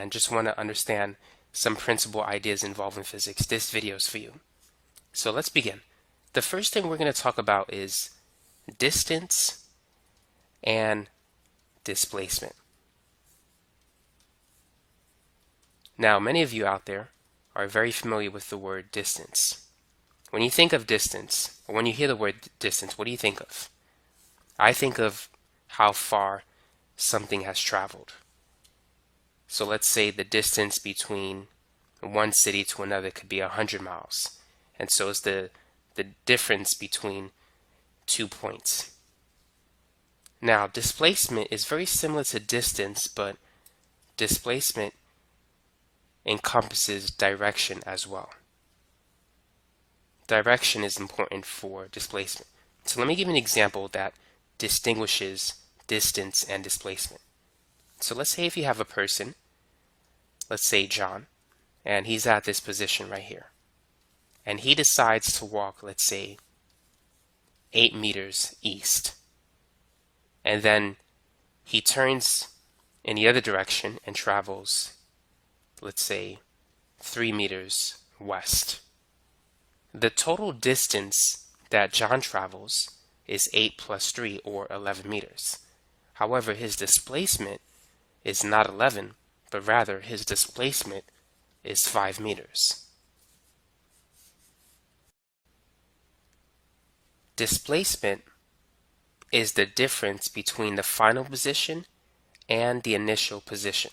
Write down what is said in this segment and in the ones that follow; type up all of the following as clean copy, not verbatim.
and just want to understand some principal ideas involved in physics, this video is for you. So let's begin. The first thing we're going to talk about is distance and displacement. Now, many of you out there are very familiar with the word distance. When you think of distance, or when you hear the word distance, what do you think of? I think of how far something has traveled. So let's say the distance between one city to another could be 100 miles. And so it's the difference between 2 points. Now, displacement is very similar to distance, but displacement encompasses direction as well. Direction is important for displacement. So let me give you an example that distinguishes distance and displacement. So let's say if you have a person, let's say John, and he's at this position right here. And he decides to walk, let's say, 8 meters east. And then he turns in the other direction and travels, let's say, 3 meters west. The total distance that John travels is 8 plus 3, or 11 meters. However, his displacement is not 11, but rather his displacement is 5 meters. Displacement is the difference between the final position and the initial position.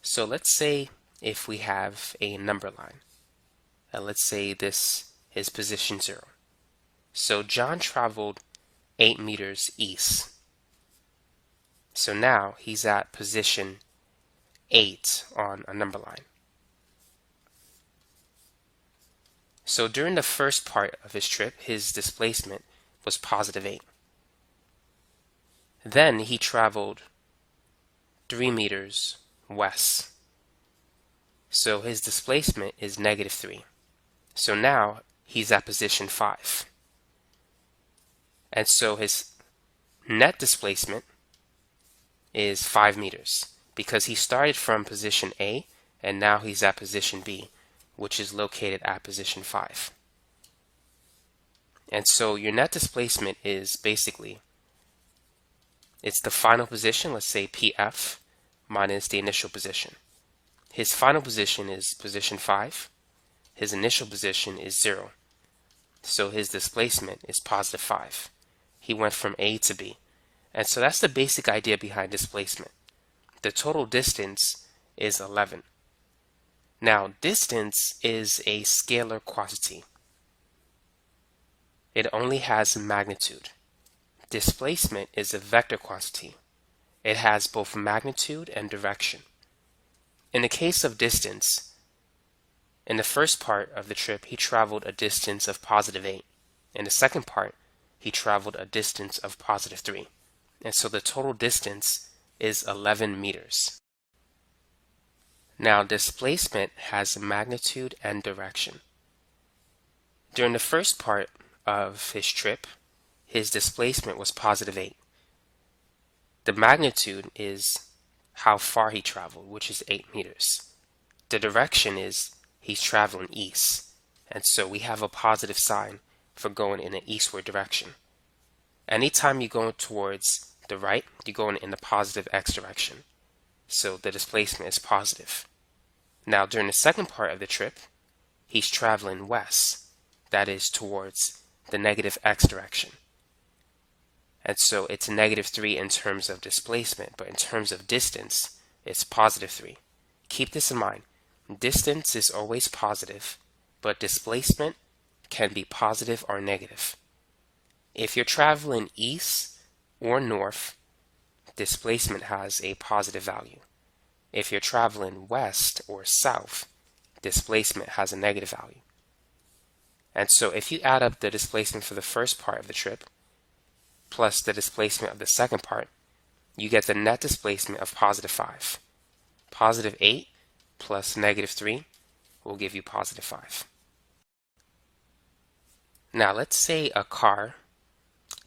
So let's say if we have a number line, and let's say this is position 0. So John traveled 8 meters east. So now he's at position 8 on a number line. So during the first part of his trip, his displacement was positive 8. Then he traveled 3 meters west. So his displacement is negative 3. So now he's at position 5. And so his net displacement is 5 meters because he started from position A and now he's at position B, which is located at position 5. And so your net displacement is basically, it's the final position, let's say PF, minus the initial position. His final position is position 5. His initial position is 0. So his displacement is positive 5. He went from A to B. And so that's the basic idea behind displacement. The total distance is 11. Now, distance is a scalar quantity. It only has magnitude. Displacement is a vector quantity. It has both magnitude and direction. In the case of distance, in the first part of the trip, he traveled a distance of positive 8. In the second part, he traveled a distance of positive 3. And so the total distance is 11 meters. Now, displacement has magnitude and direction. During the first part of his trip, his displacement was positive 8. The magnitude is how far he traveled, which is 8 meters. The direction is he's traveling east, and so we have a positive sign for going in an eastward direction. Anytime you go towards the right, you're going in the positive x direction, so the displacement is positive. Now, during the second part of the trip, he's traveling west, that is towards the negative x direction. And so it's negative 3 in terms of displacement, but in terms of distance, it's positive 3. Keep this in mind. Distance is always positive, but displacement can be positive or negative. If you're traveling east or north, displacement has a positive value. If you're traveling west or south, displacement has a negative value. And so if you add up the displacement for the first part of the trip, plus the displacement of the second part, you get the net displacement of positive 5. Positive 8 plus negative 3 will give you positive 5. Now let's say a car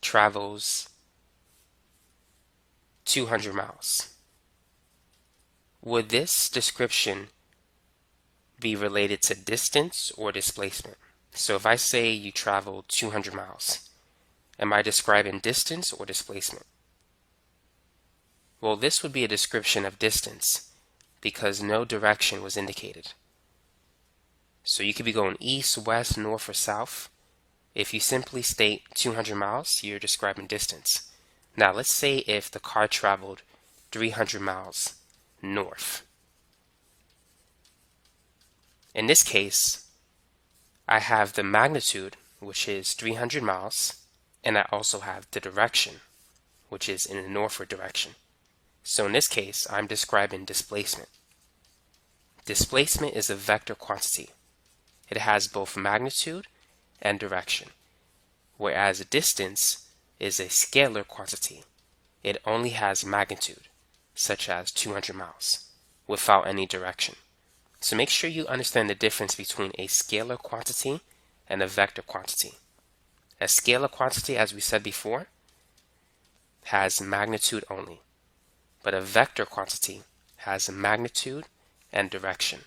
travels 200 miles. Would this description be related to distance or displacement? So if I say you traveled 200 miles, am I describing distance or displacement? Well, this would be a description of distance because no direction was indicated. So you could be going east, west, north, or south. If you simply state 200 miles, you're describing distance. Now let's say if the car traveled 300 miles north. In this case, I have the magnitude, which is 300 miles, and I also have the direction, which is in the northward direction. So in this case, I'm describing displacement. Displacement is a vector quantity. It has both magnitude and direction, whereas distance is a scalar quantity. It only has magnitude, such as 200 miles, without any direction. So make sure you understand the difference between a scalar quantity and a vector quantity. A scalar quantity, as we said before, has magnitude only, but a vector quantity has magnitude and direction.